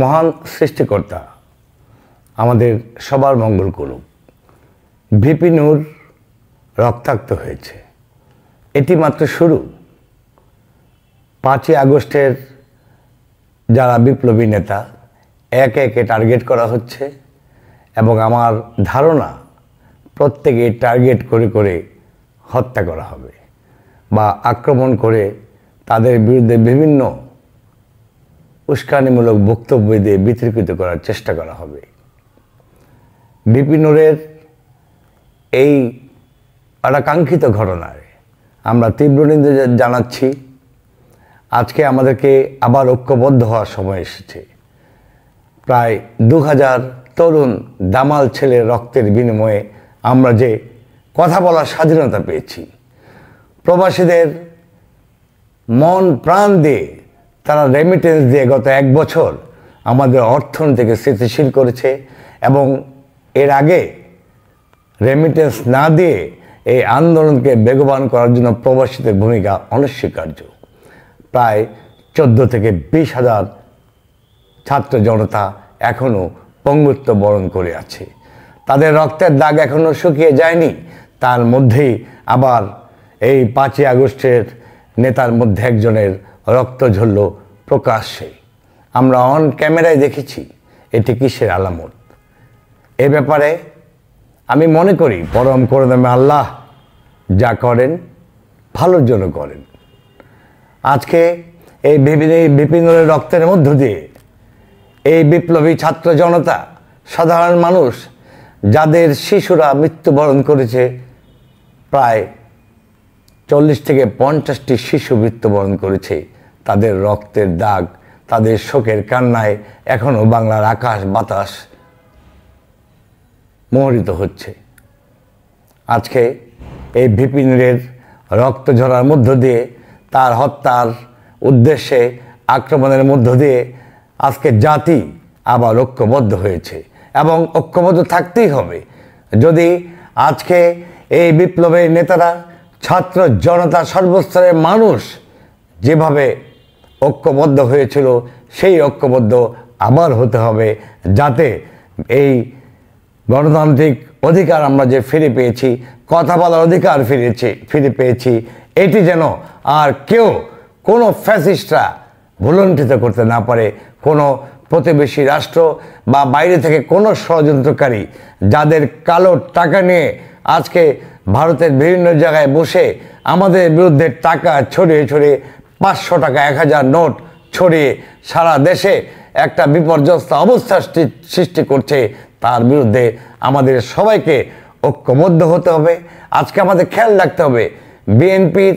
মহান সৃষ্টিকর্তা আমাদের সবার মঙ্গল করুক। ভিপি নূর রক্তাক্ত হয়েছে, এটি মাত্র শুরু। 5ই আগস্টের যারা বিপ্লবী নেতা একে একে টার্গেট করা হচ্ছে এবং আমার ধারণা প্রত্যেকে টার্গেট করে করে হত্যা করা হবে বা আক্রমণ করে তাদের বিরুদ্ধে বিভিন্ন উস্কানিমূলক বক্তব্য দিয়ে বিতর্কিত করার চেষ্টা করা হবে। ভিপি নূরের এই অনাকাঙ্ক্ষিত ঘটনায় আমরা তীব্র নিন্দা জানাচ্ছি। আজকে আমাদেরকে আবার ঐক্যবদ্ধ হওয়ার সময় এসেছে। প্রায় 2000 তরুণ দামাল ছেলের রক্তের বিনিময়ে আমরা যে কথা বলার স্বাধীনতা পেয়েছি, প্রবাসীদের মন প্রাণ দিয়ে তারা রেমিটেন্স দিয়ে গত 1 বছর আমাদের অর্থনীতিকে স্থিতিশীল করেছে এবং এর আগে রেমিটেন্স না দিয়ে এই আন্দোলনকে বেগবান করার জন্য প্রবাসীদের ভূমিকা অনস্বীকার্য। প্রায় 14 থেকে 20,000 ছাত্র জনতা এখনও পঙ্গুত্ব বরণ করে আছে, তাদের রক্তের দাগ এখনও শুকিয়ে যায়নি। তার মধ্যেই আবার এই 5ই আগস্টের নেতার মধ্যে একজনের রক্ত ঝরল প্রকাশ্যে। আমরা অন ক্যামেরায় দেখেছি, এটি কিসের আলামত? এ ব্যাপারে আমি মনে করি পরম করুণাময় আল্লাহ যা করেন ভালোর জন্য করেন। আজকে এই ভিপি নূরের রক্তের মধ্য দিয়ে এই বিপ্লবী ছাত্র জনতা, সাধারণ মানুষ, যাদের শিশুরা মৃত্যুবরণ করেছে, প্রায় 40 থেকে 50টি শিশু মৃত্যুবরণ করেছে, তাদের রক্তের দাগ, তাদের শোকের কান্নায় এখনও বাংলার আকাশ বাতাস মোহরিত হচ্ছে। আজকে এই ভিপি নূরের রক্ত ঝরার মধ্য দিয়ে, তার হত্যার উদ্দেশ্যে আক্রমণের মধ্য দিয়ে আজকে জাতি আবার ঐক্যবদ্ধ হয়েছে এবং ঐক্যবদ্ধ থাকতেই হবে। যদি আজকে এই বিপ্লবের নেতারা, ছাত্র জনতা, সর্বস্তরের মানুষ যেভাবে ঐক্যবদ্ধ হয়েছিল, সেই ঐক্যবদ্ধ আবার হতে হবে, যাতে এই গণতান্ত্রিক অধিকার আমরা যে ফিরে পেয়েছি, কথা বলার অধিকার ফিরে পেয়েছি, এটি যেন আর কেউ, কোনো ফ্যাসিস্টরা ভুলণ্ঠিত করতে না পারে। কোনো প্রতিবেশী রাষ্ট্র বা বাইরে থেকে কোনো ষড়যন্ত্রকারী যাদের কালো টাকা নিয়ে আজকে ভারতের বিভিন্ন জায়গায় বসে আমাদের বিরুদ্ধে টাকা ছড়িয়ে ছড়িয়ে 500 টাকা 1000 নোট ছড়িয়ে সারা দেশে একটা বিপর্যস্ত অবস্থা সৃষ্টি করছে, তার বিরুদ্ধে আমাদের সবাইকে ঐক্যবদ্ধ হতে হবে। আজকে আমাদের খেয়াল রাখতে হবে, বিএনপির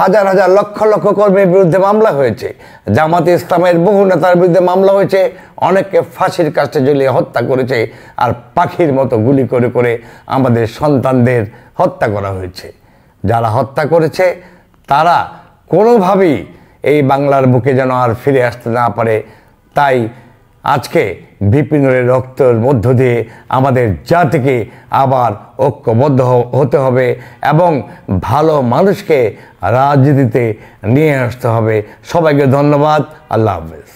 হাজার হাজার লক্ষ লক্ষ কর্মীর বিরুদ্ধে মামলা হয়েছে, জামাতে ইসলামের বহু নেতার বিরুদ্ধে মামলা হয়েছে, অনেককে ফাঁসির কাছে ঝুলিয়ে হত্যা করেছে, আর পাখির মতো গুলি করে করে আমাদের সন্তানদের হত্যা করা হয়েছে। যারা হত্যা করেছে তারা কোনোভাবেই এই বাংলার বুকে যেন আর ফিরে আসতে না পারে। তাই আজকে ভিপি নূরের রক্তের মধ্য দিয়ে আমাদের জাতিকে আবার ঐক্যবদ্ধ হতে হবে এবং ভালো মানুষকে রাজনীতিতে নিয়ে আসতে হবে। সবাইকে ধন্যবাদ। আল্লাহ হাফেজ।